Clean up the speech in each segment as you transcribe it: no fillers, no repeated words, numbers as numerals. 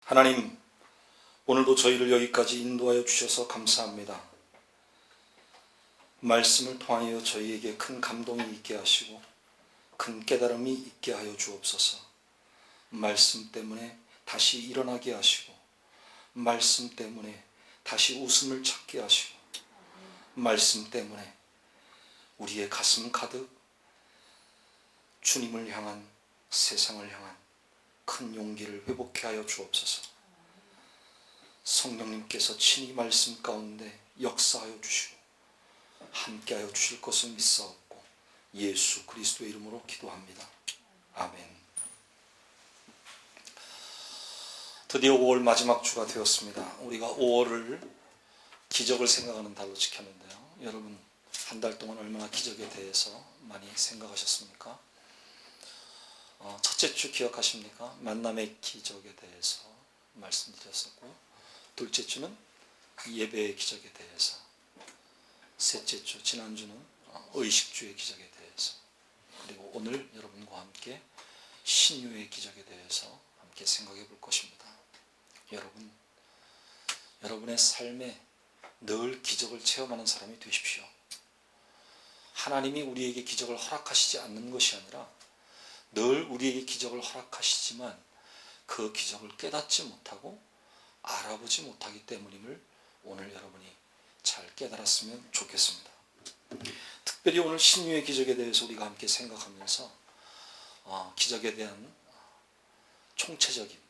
하나님, 오늘도 저희를 여기까지 인도하여 주셔서 감사합니다. 말씀을 통하여 저희에게 큰 감동이 있게 하시고 큰 깨달음이 있게 하여 주옵소서. 말씀 때문에 다시 일어나게 하시고, 말씀 때문에 다시 웃음을 찾게 하시고, 말씀 때문에 우리의 가슴 가득 주님을 향한, 세상을 향한 큰 용기를 회복케 하여 주옵소서. 성령님께서 친히 말씀 가운데 역사하여 주시고 함께하여 주실 것을 믿사옵고 예수 그리스도의 이름으로 기도합니다. 아멘. 드디어 5월 마지막 주가 되었습니다. 우리가 5월을 기적을 생각하는 달로 지켰는데요. 여러분, 한 달 동안 얼마나 기적에 대해서 많이 생각하셨습니까? 첫째 주 기억하십니까? 만남의 기적에 대해서 말씀드렸었고, 둘째 주는 예배의 기적에 대해서, 셋째 주, 지난주는 의식주의 기적에 대해서, 그리고 오늘 여러분과 함께 신유의 기적에 대해서 함께 생각해 볼 것입니다. 여러분, 여러분의 삶에 늘 기적을 체험하는 사람이 되십시오. 하나님이 우리에게 기적을 허락하시지 않는 것이 아니라 늘 우리에게 기적을 허락하시지만 그 기적을 깨닫지 못하고 알아보지 못하기 때문임을 오늘 여러분이 잘 깨달았으면 좋겠습니다. 특별히 오늘 신유의 기적에 대해서 우리가 함께 생각하면서 기적에 대한 총체적인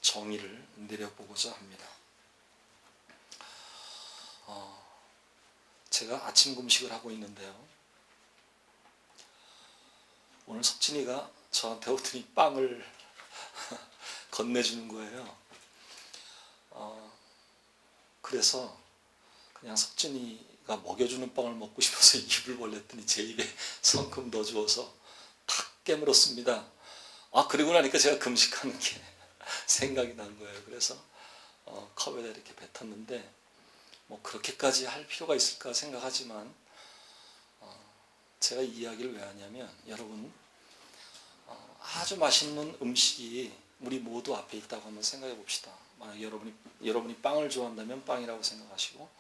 정의를 내려보고자 합니다. 제가 아침 금식을 하고 있는데요. 오늘 석진이가 저한테 오더니 빵을 건네주는 거예요. 그래서 그냥 석진이가 먹여주는 빵을 먹고 싶어서 입을 벌렸더니 제 입에 성큼 넣어주어서 탁 깨물었습니다. 그리고 나니까 제가 금식하는 게 생각이 난 거예요. 그래서 컵에다 이렇게 뱉었는데 뭐 그렇게까지 할 필요가 있을까 생각하지만 제가 이 이야기를 왜 하냐면, 여러분, 아주 맛있는 음식이 우리 모두 앞에 있다고 한번 생각해 봅시다. 만약 여러분이 빵을 좋아한다면 빵이라고 생각하시고,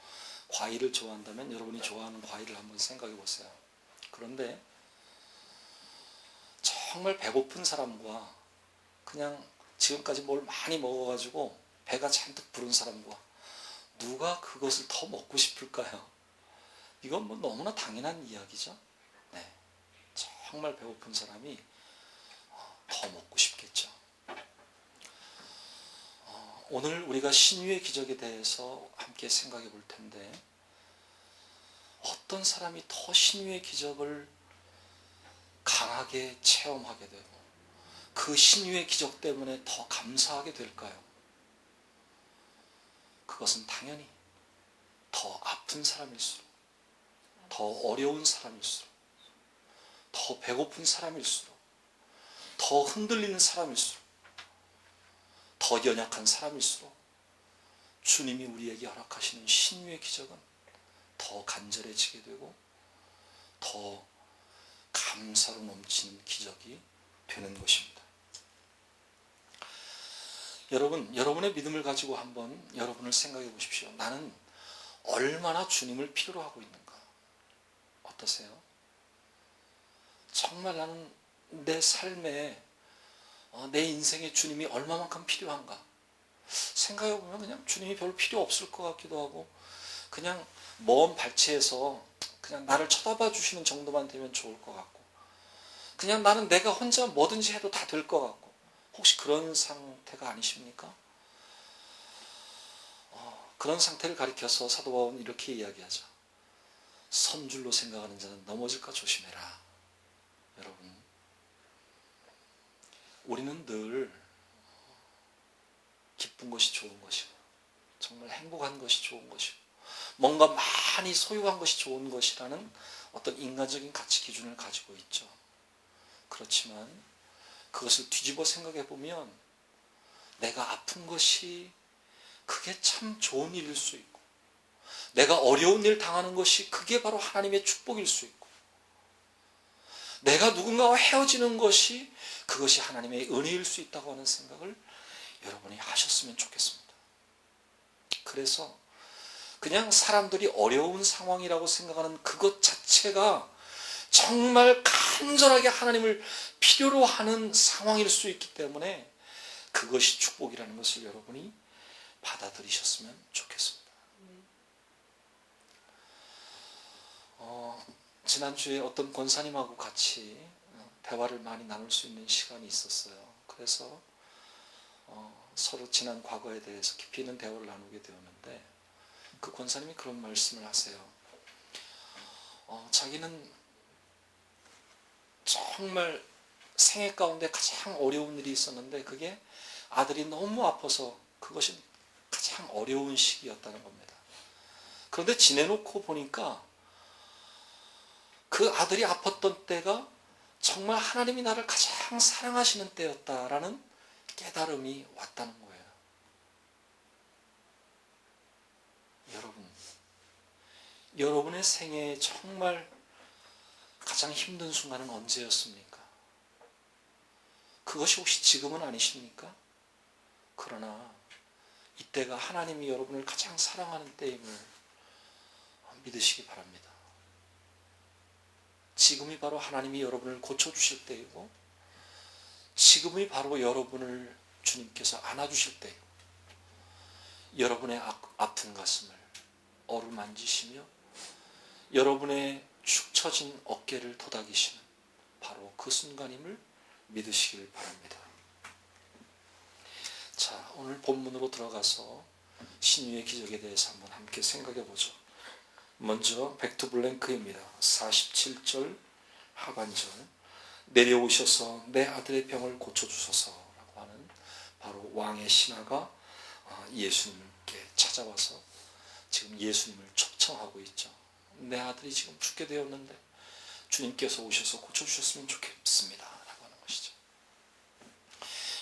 과일을 좋아한다면 여러분이 좋아하는 과일을 한번 생각해 보세요. 그런데 정말 배고픈 사람과 그냥 지금까지 뭘 많이 먹어가지고 배가 잔뜩 부른 사람과 누가 그것을 더 먹고 싶을까요? 이건 뭐 너무나 당연한 이야기죠. 네, 정말 배고픈 사람이 더 먹고 싶겠죠. 오늘 우리가 신유의 기적에 대해서 함께 생각해 볼 텐데, 어떤 사람이 더 신유의 기적을 강하게 체험하게 되고 그 신유의 기적 때문에 더 감사하게 될까요? 그것은 당연히 더 아픈 사람일수록, 더 어려운 사람일수록, 더 배고픈 사람일수록, 더 흔들리는 사람일수록, 더 연약한 사람일수록 주님이 우리에게 허락하시는 신유의 기적은 더 간절해지게 되고 더 감사로 넘치는 기적이 되는 것입니다. 여러분, 여러분의 믿음을 가지고 한번 여러분을 생각해 보십시오. 나는 얼마나 주님을 필요로 하고 있는가? 어떠세요? 정말 나는 내 삶에, 내 인생에 주님이 얼마만큼 필요한가? 생각해 보면 그냥 주님이 별로 필요 없을 것 같기도 하고, 그냥 먼 발치에서 그냥 나를 쳐다봐 주시는 정도만 되면 좋을 것 같고, 그냥 나는 내가 혼자 뭐든지 해도 다 될 것 같고. 혹시 그런 상태가 아니십니까? 그런 상태를 가리켜서 사도 바울은 이렇게 이야기하죠. 선줄로 생각하는 자는 넘어질까 조심해라. 여러분, 우리는 늘 기쁜 것이 좋은 것이고, 정말 행복한 것이 좋은 것이고, 뭔가 많이 소유한 것이 좋은 것이라는 어떤 인간적인 가치 기준을 가지고 있죠. 그렇지만 그것을 뒤집어 생각해 보면 내가 아픈 것이 그게 참 좋은 일일 수 있고, 내가 어려운 일 당하는 것이 그게 바로 하나님의 축복일 수 있고, 내가 누군가와 헤어지는 것이 그것이 하나님의 은혜일 수 있다고 하는 생각을 없었으면 좋겠습니다. 그래서 그냥 사람들이 어려운 상황이라고 생각하는 그것 자체가 정말 간절하게 하나님을 필요로 하는 상황일 수 있기 때문에 그것이 축복이라는 것을 여러분이 받아들이셨으면 좋겠습니다. 지난주에 어떤 권사님하고 같이 대화를 많이 나눌 수 있는 시간이 있었어요. 그래서 서로 지난 과거에 대해서 깊이 있는 대화를 나누게 되었는데 그 권사님이 그런 말씀을 하세요. 자기는 정말 생애 가운데 가장 어려운 일이 있었는데 그게 아들이 너무 아파서 그것이 가장 어려운 시기였다는 겁니다. 그런데 지내놓고 보니까 그 아들이 아팠던 때가 정말 하나님이 나를 가장 사랑하시는 때였다라는 깨달음이 왔다는 거예요. 여러분의 생애에 정말 가장 힘든 순간은 언제였습니까? 그것이 혹시 지금은 아니십니까? 그러나 이때가 하나님이 여러분을 가장 사랑하는 때임을 믿으시기 바랍니다. 지금이 바로 하나님이 여러분을 고쳐주실 때이고 지금이 바로 여러분을 주님께서 안아주실 때이고 여러분의 아픈 가슴을 어루만지시며 여러분의 축 처진 어깨를 토닥이시는 바로 그 순간임을 믿으시길 바랍니다. 자, 오늘 본문으로 들어가서 신유의 기적에 대해서 한번 함께 생각해 보죠. 먼저 백투블랭크입니다. 47절 하반절 내려오셔서 내 아들의 병을 고쳐주소서라고 하는 바로 왕의 신하가 예수님께 찾아와서 지금 예수님을 초청하고 있죠. 내 아들이 지금 죽게 되었는데 주님께서 오셔서 고쳐주셨으면 좋겠습니다 라고 하는 것이죠.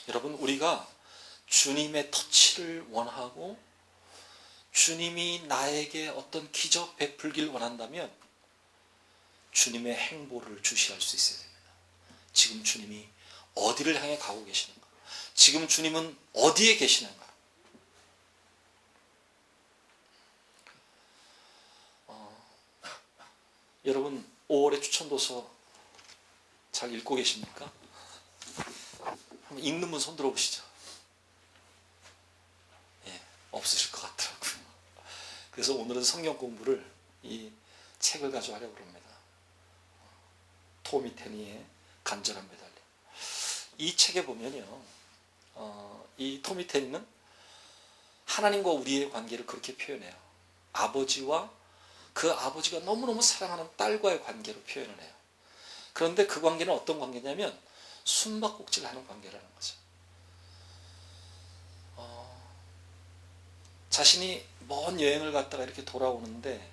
여러분, 우리가 주님의 터치를 원하고 주님이 나에게 어떤 기적 베풀길 원한다면 주님의 행보를 주시할 수 있어야 됩니다. 지금 주님이 어디를 향해 가고 계시는가? 지금 주님은 어디에 계시는가? 여러분 5월의 추천도서 잘 읽고 계십니까? 한번 읽는 분 손 들어보시죠. 예, 없으실 것 같더라고요. 그래서 오늘은 성경 공부를 이 책을 가지고 하려고 합니다. 토미 테니의 간절한 매달림. 이 책에 보면요, 이 토미 테니는 하나님과 우리의 관계를 그렇게 표현해요. 아버지와 그 아버지가 너무너무 사랑하는 딸과의 관계로 표현을 해요. 그런데 그 관계는 어떤 관계냐면 숨바꼭질 하는 관계라는 거죠. 자신이 먼 여행을 갔다가 이렇게 돌아오는데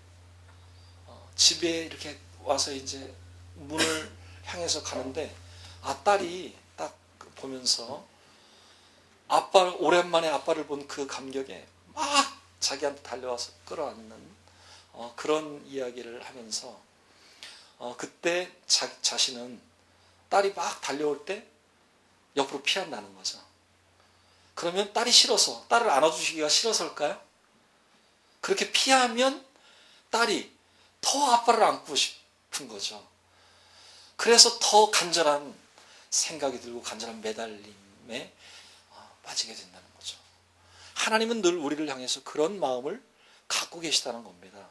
집에 이렇게 와서 이제 문을 향해서 가는데 딸이 딱 보면서 오랜만에 아빠를 본 그 감격에 막 자기한테 달려와서 끌어안는 그런 이야기를 하면서 그때 자신은 딸이 막 달려올 때 옆으로 피한다는 거죠. 그러면 딸이 싫어서, 딸을 안아주시기가 싫어서일까요? 그렇게 피하면 딸이 더 아빠를 안고 싶은 거죠. 그래서 더 간절한 생각이 들고 간절한 매달림에 빠지게 된다는 거죠. 하나님은 늘 우리를 향해서 그런 마음을 갖고 계시다는 겁니다.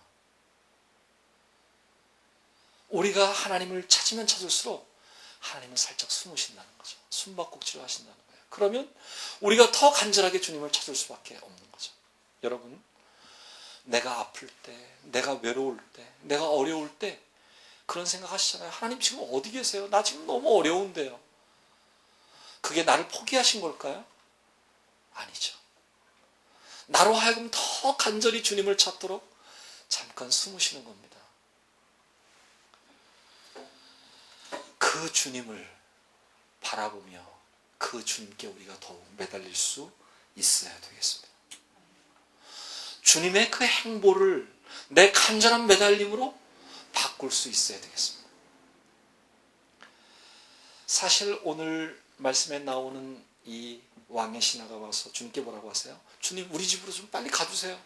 우리가 하나님을 찾으면 찾을수록 하나님은 살짝 숨으신다는 거죠. 숨바꼭질을 하신다는 거예요. 그러면 우리가 더 간절하게 주님을 찾을 수밖에 없는 거죠. 여러분, 내가 아플 때, 내가 외로울 때, 내가 어려울 때 그런 생각 하시잖아요. 하나님 지금 어디 계세요? 나 지금 너무 어려운데요. 그게 나를 포기하신 걸까요? 아니죠. 나로 하여금 더 간절히 주님을 찾도록 잠깐 숨으시는 겁니다. 그 주님을 바라보며 그 주님께 우리가 더욱 매달릴 수 있어야 되겠습니다. 주님의 그 행보를 내 간절한 매달림으로 바꿀 수 있어야 되겠습니다. 사실 오늘 말씀에 나오는 이 왕의 신하가 와서 주님께 뭐라고 하세요? 주님, 우리 집으로 좀 빨리 가주세요.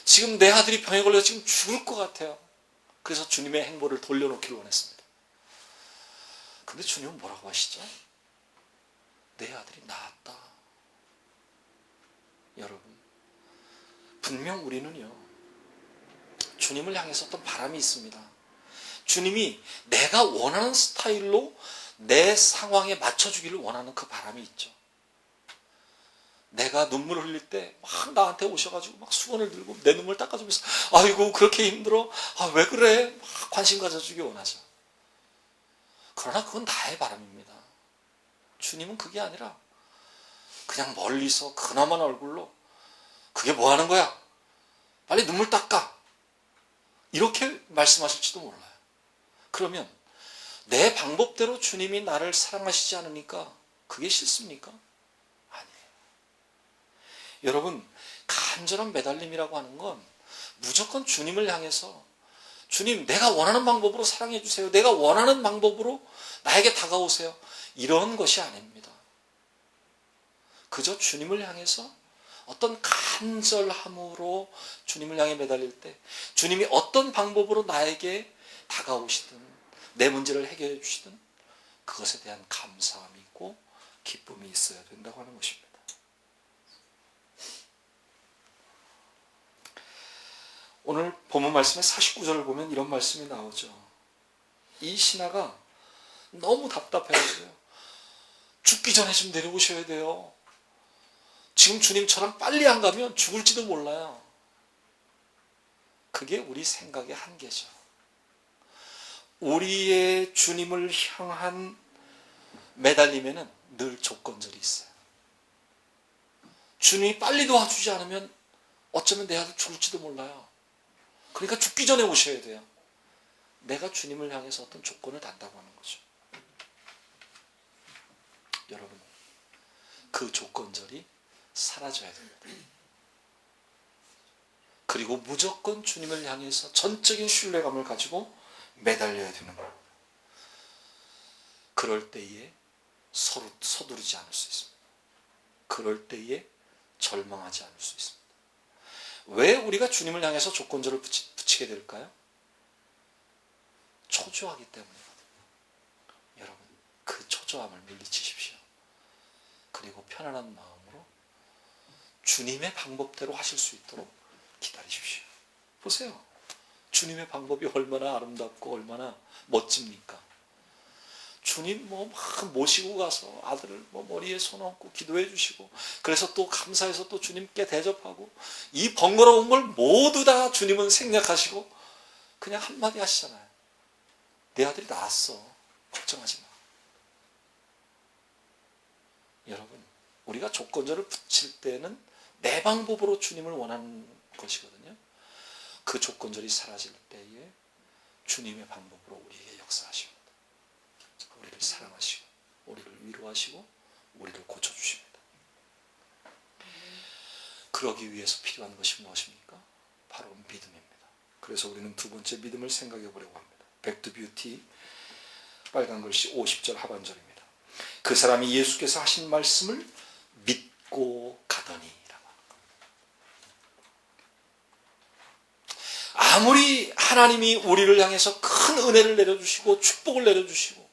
지금 내 아들이 병에 걸려서 지금 죽을 것 같아요. 그래서 주님의 행보를 돌려놓기를 원했습니다. 근데 주님은 뭐라고 하시죠? 내 아들이 나았다. 여러분, 분명 우리는요, 주님을 향해서 어떤 바람이 있습니다. 주님이 내가 원하는 스타일로 내 상황에 맞춰주기를 원하는 그 바람이 있죠. 내가 눈물을 흘릴 때 막 나한테 오셔가지고 막 수건을 들고 내 눈물 닦아주면서 아이고 그렇게 힘들어? 아, 왜 그래? 막 관심 가져주기 원하죠. 그러나 그건 나의 바람입니다. 주님은 그게 아니라 그냥 멀리서 근엄한 얼굴로 그게 뭐 하는 거야? 빨리 눈물 닦아. 이렇게 말씀하실지도 몰라요. 그러면 내 방법대로 주님이 나를 사랑하시지 않으니까 그게 싫습니까? 아니에요. 여러분, 간절한 매달림이라고 하는 건 무조건 주님을 향해서 주님, 내가 원하는 방법으로 사랑해 주세요. 내가 원하는 방법으로 나에게 다가오세요. 이런 것이 아닙니다. 그저 주님을 향해서 어떤 간절함으로 주님을 향해 매달릴 때 주님이 어떤 방법으로 나에게 다가오시든 내 문제를 해결해 주시든 그것에 대한 감사함이 있고 기쁨이 있어야 된다고 하는 것입니다. 오늘 본문 말씀의 49절을 보면 이런 말씀이 나오죠. 이 신하가 너무 답답해요. 죽기 전에 좀 내려오셔야 돼요. 지금 주님처럼 빨리 안 가면 죽을지도 몰라요. 그게 우리 생각의 한계죠. 우리의 주님을 향한 매달림에는 늘 조건절이 있어요. 주님이 빨리 도와주지 않으면 어쩌면 내 아들 죽을지도 몰라요. 그러니까 죽기 전에 오셔야 돼요. 내가 주님을 향해서 어떤 조건을 단다고 하는 거죠. 여러분, 그 조건절이 사라져야 됩니다. 그리고 무조건 주님을 향해서 전적인 신뢰감을 가지고 매달려야 되는 거예요. 그럴 때에 서로 서두르지 않을 수 있습니다. 그럴 때에 절망하지 않을 수 있습니다. 왜 우리가 주님을 향해서 조건절을 붙이게 될까요? 초조하기 때문이거든요. 여러분, 그 초조함을 물리치십시오. 그리고 편안한 마음으로 주님의 방법대로 하실 수 있도록 기다리십시오. 보세요. 주님의 방법이 얼마나 아름답고 얼마나 멋집니까? 주님 막 모시고 가서 아들을 머리에 손 얹고 기도해 주시고, 그래서 또 감사해서 또 주님께 대접하고, 이 번거로운 걸 모두 다 주님은 생략하시고 그냥 한마디 하시잖아요. 내 아들이 나았어. 걱정하지 마. 여러분, 우리가 조건절을 붙일 때는 내 방법으로 주님을 원하는 것이거든요. 그 조건절이 사라질 때에 주님의 방법으로 우리에게 역사하십니다. 우리를 사랑하시고 우리를 위로하시고 우리를 고쳐주십니다. 그러기 위해서 필요한 것이 무엇입니까? 바로 믿음입니다. 그래서 우리는 두 번째 믿음을 생각해 보려고 합니다. 백투뷰티 빨간 글씨 50절 하반절입니다. 그 사람이 예수께서 하신 말씀을 믿고 가더니, 아무리 하나님이 우리를 향해서 큰 은혜를 내려주시고 축복을 내려주시고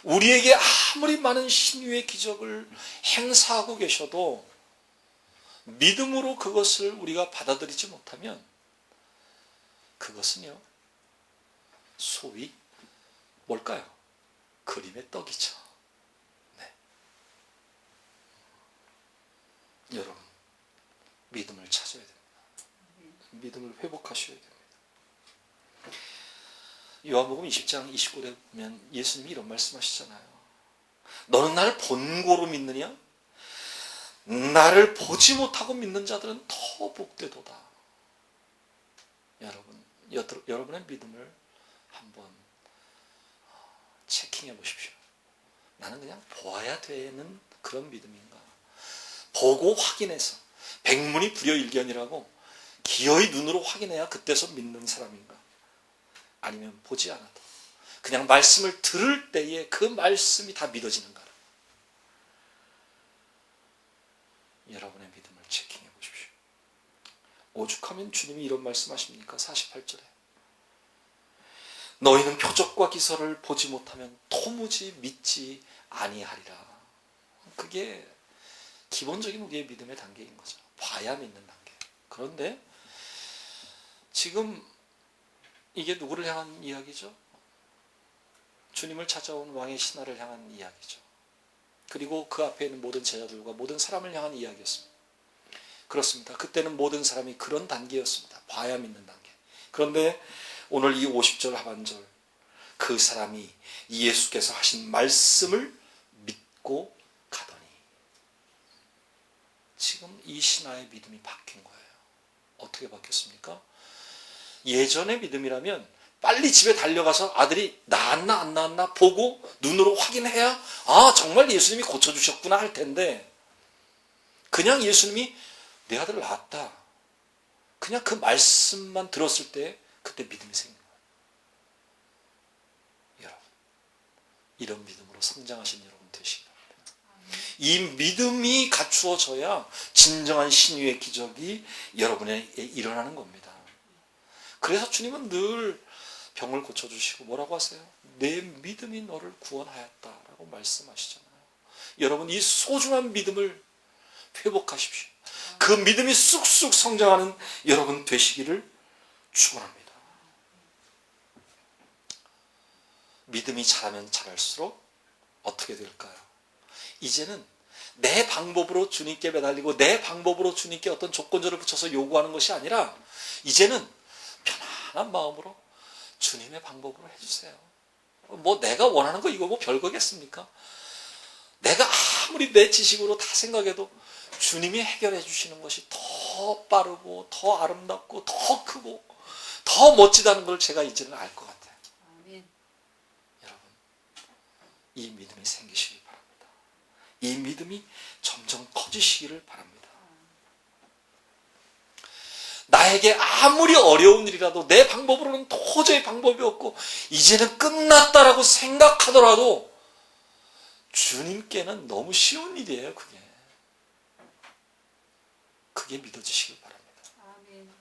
우리에게 아무리 많은 신유의 기적을 행사하고 계셔도 믿음으로 그것을 우리가 받아들이지 못하면 그것은요, 소위 뭘까요? 그림의 떡이죠. 네. 여러분, 믿음을 찾아야 됩니다. 믿음을 회복하셔야 됩니다. 요한복음 20장 29절에 보면 예수님이 이런 말씀하시잖아요. 너는 나를 본고로 믿느냐? 나를 보지 못하고 믿는 자들은 더 복되도다. 여러분, 여러분의 믿음을 한번 체킹해 보십시오. 나는 그냥 보아야 되는 그런 믿음인가? 보고 확인해서 백문이 불여일견이라고 기어이 눈으로 확인해야 그때서 믿는 사람인가? 아니면 보지 않아도 그냥 말씀을 들을 때에 그 말씀이 다 믿어지는가? 여러분의 믿음을 체킹해 보십시오. 오죽하면 주님이 이런 말씀하십니까? 48절에 너희는 표적과 기사를 보지 못하면 도무지 믿지 아니하리라. 그게 기본적인 우리의 믿음의 단계인 거죠. 봐야 믿는 단계. 그런데 지금 이게 누구를 향한 이야기죠? 주님을 찾아온 왕의 신하를 향한 이야기죠. 그리고 그 앞에 있는 모든 제자들과 모든 사람을 향한 이야기였습니다. 그렇습니다. 그때는 모든 사람이 그런 단계였습니다. 봐야 믿는 단계. 그런데 오늘 이 50절 하반절, 그 사람이 예수께서 하신 말씀을 믿고 가더니, 지금 이 신하의 믿음이 바뀐 거예요. 어떻게 바뀌었습니까? 예전의 믿음이라면 빨리 집에 달려가서 아들이 나았나 안 나았나 보고 눈으로 확인해야 정말 예수님이 고쳐주셨구나 할 텐데, 그냥 예수님이 내 아들 낳았다, 그냥 그 말씀만 들었을 때 그때 믿음이 생긴 거예요. 여러분, 이런 믿음으로 성장하신 여러분 되시기 바랍니다. 이 믿음이 갖추어져야 진정한 신유의 기적이 여러분에게 일어나는 겁니다. 그래서 주님은 늘 병을 고쳐주시고 뭐라고 하세요? 내 믿음이 너를 구원하였다라고 말씀하시잖아요. 여러분, 이 소중한 믿음을 회복하십시오. 그 믿음이 쑥쑥 성장하는 여러분 되시기를 축원합니다. 믿음이 자라면 자랄수록 어떻게 될까요? 이제는 내 방법으로 주님께 매달리고 내 방법으로 주님께 어떤 조건절을 붙여서 요구하는 것이 아니라, 이제는 편안한 마음으로 주님의 방법으로 해주세요. 내가 원하는 거 이거 별거겠습니까? 내가 아무리 내 지식으로 다 생각해도 주님이 해결해 주시는 것이 더 빠르고 더 아름답고 더 크고 더 멋지다는 걸 제가 이제는 알 것 같아요. 아멘. 여러분, 이 믿음이 생기시기 바랍니다. 이 믿음이 점점 커지시기를 바랍니다. 나에게 아무리 어려운 일이라도 내 방법으로는 도저히 방법이 없고 이제는 끝났다라고 생각하더라도 주님께는 너무 쉬운 일이에요. 그게 믿어지시길 바랍니다. 아멘.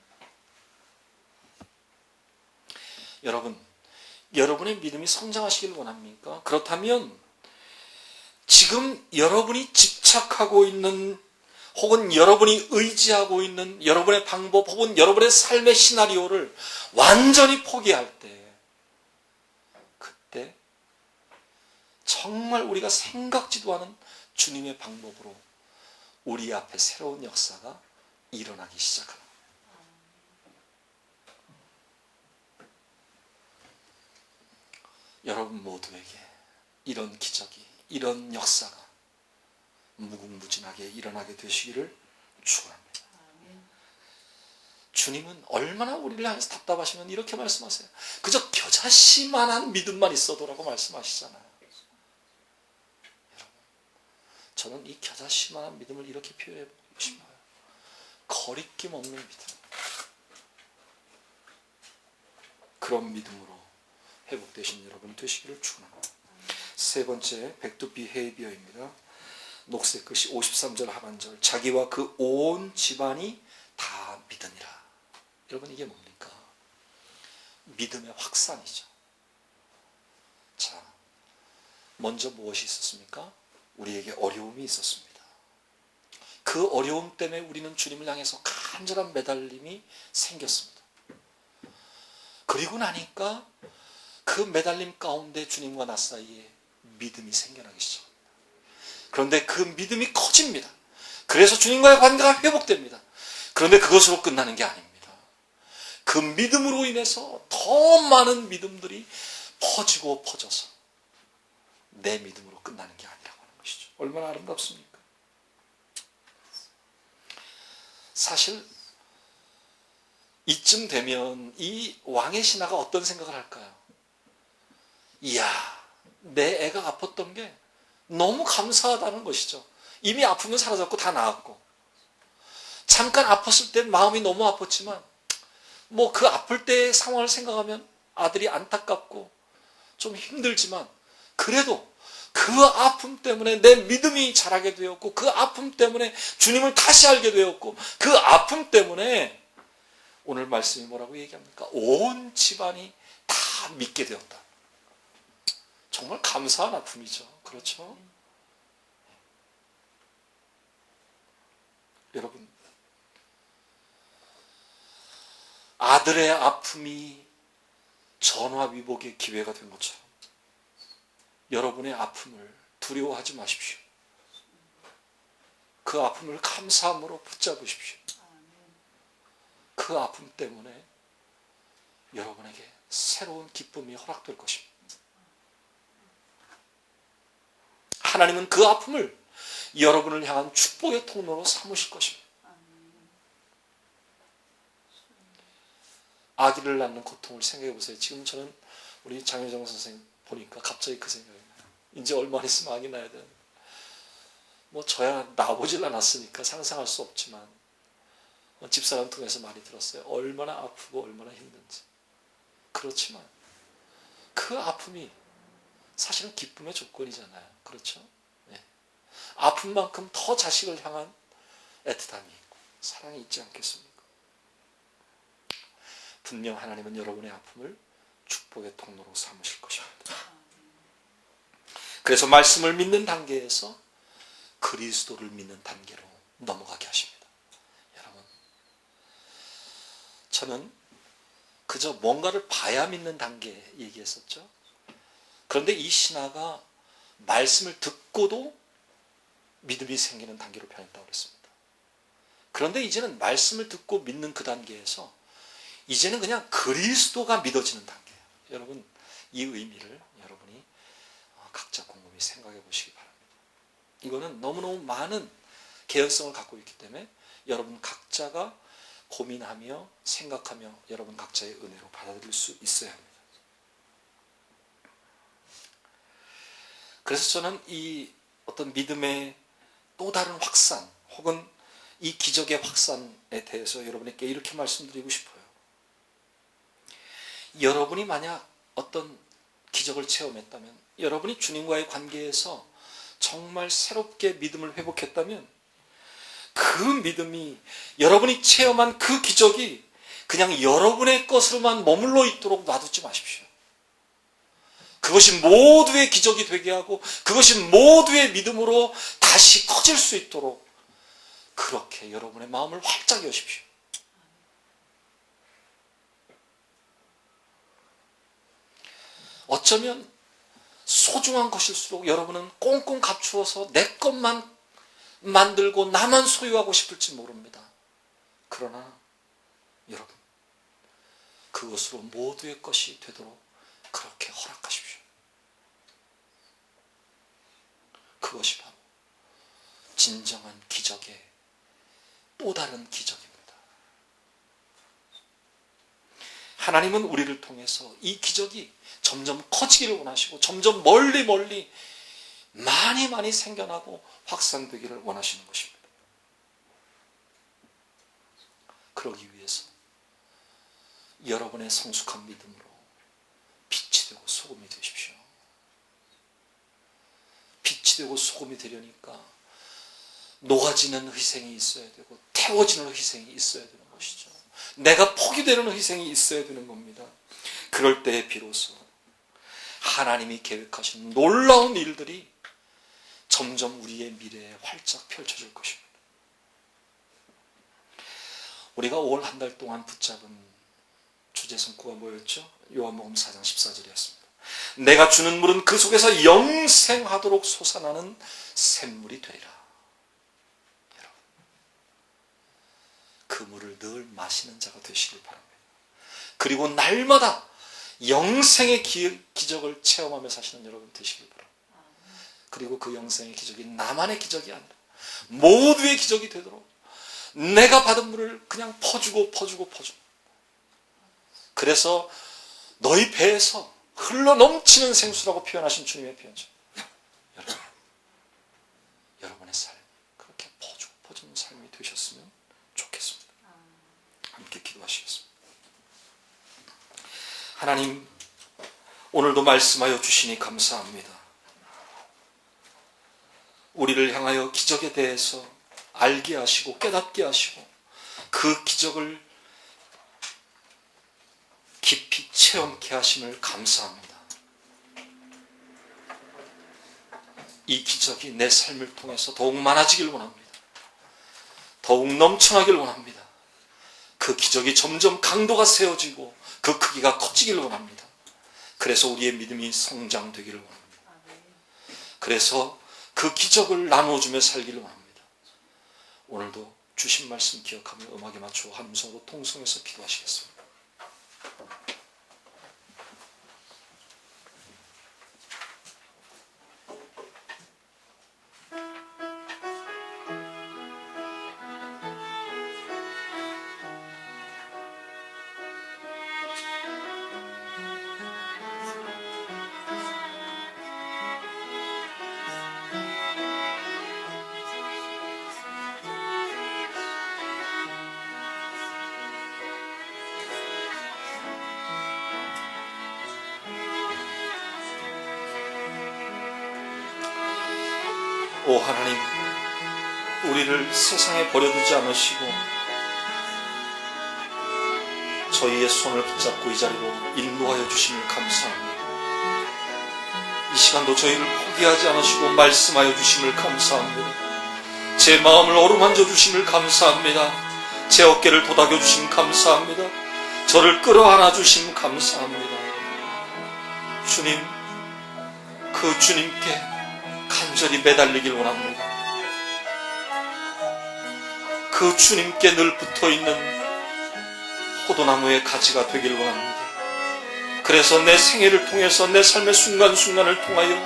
여러분, 여러분의 믿음이 성장하시길 원합니까? 그렇다면 지금 여러분이 집착하고 있는, 혹은 여러분이 의지하고 있는 여러분의 방법, 혹은 여러분의 삶의 시나리오를 완전히 포기할 때, 그때 정말 우리가 생각지도 않은 주님의 방법으로 우리 앞에 새로운 역사가 일어나기 시작합니다. 여러분 모두에게 이런 기적이, 이런 역사가 무궁무진하게 일어나게 되시기를 축원합니다. 주님은 얼마나 우리를 향해서 답답하시면 이렇게 말씀하세요. 그저 겨자씨만한 믿음만 있어도라고 말씀하시잖아요. 여러분, 저는 이 겨자씨만한 믿음을 이렇게 표현해 보고 싶어요. 거리낌 없는 믿음. 그런 믿음으로 회복되신 여러분 되시기를 축원합니다. 세 번째, 백두 비헤이비어입니다. 녹색 글씨 53절 하반절, 자기와 그 온 집안이 다 믿으니라. 여러분, 이게 뭡니까? 믿음의 확산이죠. 자, 먼저 무엇이 있었습니까? 우리에게 어려움이 있었습니다. 그 어려움 때문에 우리는 주님을 향해서 간절한 매달림이 생겼습니다. 그리고 나니까 그 매달림 가운데 주님과 나 사이에 믿음이 생겨나기 시작합니다. 그런데 그 믿음이 커집니다. 그래서 주님과의 관계가 회복됩니다. 그런데 그것으로 끝나는 게 아닙니다. 그 믿음으로 인해서 더 많은 믿음들이 퍼지고 퍼져서 내 믿음으로 끝나는 게 아니라고 하는 것이죠. 얼마나 아름답습니까? 사실 이쯤 되면 이 왕의 신하가 어떤 생각을 할까요? 이야, 내 애가 아팠던 게 너무 감사하다는 것이죠. 이미 아프면 사라졌고 다 나았고, 잠깐 아팠을 땐 마음이 너무 아팠지만 그 아플 때의 상황을 생각하면 아들이 안타깝고 좀 힘들지만, 그래도 그 아픔 때문에 내 믿음이 자라게 되었고, 그 아픔 때문에 주님을 다시 알게 되었고, 그 아픔 때문에 오늘 말씀이 뭐라고 얘기합니까? 온 집안이 다 믿게 되었다. 정말 감사한 아픔이죠. 그렇죠? 여러분, 아들의 아픔이 전화위복의 기회가 된 것처럼 여러분의 아픔을 두려워하지 마십시오. 그 아픔을 감사함으로 붙잡으십시오. 그 아픔 때문에 여러분에게 새로운 기쁨이 허락될 것입니다. 하나님은 그 아픔을 여러분을 향한 축복의 통로로 삼으실 것입니다. 아기를 낳는 고통을 생각해 보세요. 지금 저는 우리 장효정 선생님 보니까 갑자기 그 생각이 나요. 이제 얼마 있으면 아기 낳아야 되는데, 뭐 저야 낳아보질 않았으니까 상상할 수 없지만 집사람 통해서 많이 들었어요. 얼마나 아프고 얼마나 힘든지. 그렇지만 그 아픔이 사실은 기쁨의 조건이잖아요. 그렇죠? 네. 아픈 만큼 더 자식을 향한 애틋함이 있고 사랑이 있지 않겠습니까? 분명 하나님은 여러분의 아픔을 축복의 통로로 삼으실 것입니다. 그래서 말씀을 믿는 단계에서 그리스도를 믿는 단계로 넘어가게 하십니다. 여러분, 저는 그저 뭔가를 봐야 믿는 단계 얘기했었죠. 그런데 이 신화가 말씀을 듣고도 믿음이 생기는 단계로 변했다고 그랬습니다. 그런데 이제는 말씀을 듣고 믿는 그 단계에서 이제는 그냥 그리스도가 믿어지는 단계예요. 여러분, 이 의미를 여러분이 각자 곰곰이 생각해 보시기 바랍니다. 이거는 너무너무 많은 개연성을 갖고 있기 때문에 여러분 각자가 고민하며 생각하며 여러분 각자의 은혜로 받아들일 수 있어야 합니다. 그래서 저는 이 어떤 믿음의 또 다른 확산 혹은 이 기적의 확산에 대해서 여러분에게 이렇게 말씀드리고 싶어요. 여러분이 만약 어떤 기적을 체험했다면, 여러분이 주님과의 관계에서 정말 새롭게 믿음을 회복했다면 그 믿음이, 여러분이 체험한 그 기적이 그냥 여러분의 것으로만 머물러 있도록 놔두지 마십시오. 그것이 모두의 기적이 되게 하고 그것이 모두의 믿음으로 다시 커질 수 있도록 그렇게 여러분의 마음을 활짝 여십시오. 어쩌면 소중한 것일수록 여러분은 꽁꽁 감추어서 내 것만 만들고 나만 소유하고 싶을지 모릅니다. 그러나 여러분, 그것으로 모두의 것이 되도록 그렇게 허락하십시오. 그것이 바로 진정한 기적의 또 다른 기적입니다. 하나님은 우리를 통해서 이 기적이 점점 커지기를 원하시고 점점 멀리 많이 생겨나고 확산되기를 원하시는 것입니다. 그러기 위해서 여러분의 성숙한 믿음으로 빛이 되고 소금이 되십시오. 빛이 되고 소금이 되려니까 녹아지는 희생이 있어야 되고 태워지는 희생이 있어야 되는 것이죠. 내가 포기되는 희생이 있어야 되는 겁니다. 그럴 때에 비로소 하나님이 계획하신 놀라운 일들이 점점 우리의 미래에 활짝 펼쳐질 것입니다. 우리가 올 한 달 동안 붙잡은 주제 성구가 뭐였죠? 요한복음 4장 14절이었습니다. 내가 주는 물은 그 속에서 영생하도록 솟아나는 샘물이 되리라. 여러분, 그 물을 늘 마시는 자가 되시길 바랍니다. 그리고 날마다 영생의 기적을 체험하며 사시는 여러분 되시길 바랍니다. 그리고 그 영생의 기적이 나만의 기적이 아니라 모두의 기적이 되도록 내가 받은 물을 그냥 퍼주고 그래서 너희 배에서 흘러 넘치는 생수라고 표현하신 주님의 표현이죠. 여러분의 삶이 그렇게 퍼주는 삶이 되셨으면 좋겠습니다. 함께 기도하시겠습니다. 하나님, 오늘도 말씀하여 주시니 감사합니다. 우리를 향하여 기적에 대해서 알게 하시고 깨닫게 하시고 그 기적을 깊이 체험케 하심을 감사합니다. 이 기적이 내 삶을 통해서 더욱 많아지길 원합니다. 더욱 넘쳐나길 원합니다. 그 기적이 점점 강도가 세워지고 그 크기가 커지길 원합니다. 그래서 우리의 믿음이 성장되기를 원합니다. 그래서 그 기적을 나누어주며 살기를 원합니다. 오늘도 주신 말씀 기억하며 음악에 맞추어 함성으로 통성해서 기도하시겠습니다. 오 하나님, 우리를 세상에 버려두지 않으시고 저희의 손을 붙잡고 이 자리로 인도하여 주심을 감사합니다. 이 시간도 저희를 포기하지 않으시고 말씀하여 주심을 감사합니다. 제 마음을 어루만져 주심을 감사합니다. 제 어깨를 도닥여 주심 감사합니다. 저를 끌어안아 주심 감사합니다. 주님, 그 주님께 간절히 매달리길 원합니다. 그 주님께 늘 붙어있는 포도나무의 가지가 되길 원합니다. 그래서 내 생애를 통해서 내 삶의 순간순간을 통하여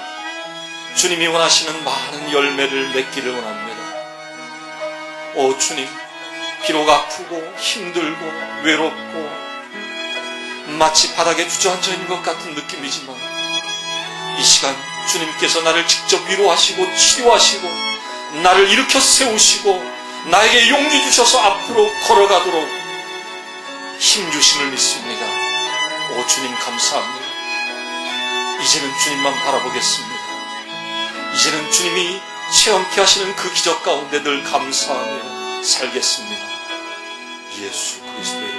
주님이 원하시는 많은 열매를 맺기를 원합니다. 오 주님, 비록 아프고 힘들고 외롭고 마치 바닥에 주저앉아 있는 것 같은 느낌이지만 이 시간 주님께서 나를 직접 위로하시고 치료하시고 나를 일으켜 세우시고 나에게 용기 주셔서 앞으로 걸어가도록 힘 주심을 믿습니다. 오 주님 감사합니다. 이제는 주님만 바라보겠습니다. 이제는 주님이 체험케 하시는 그 기적 가운데 늘 감사하며 살겠습니다. 예수 그리스도의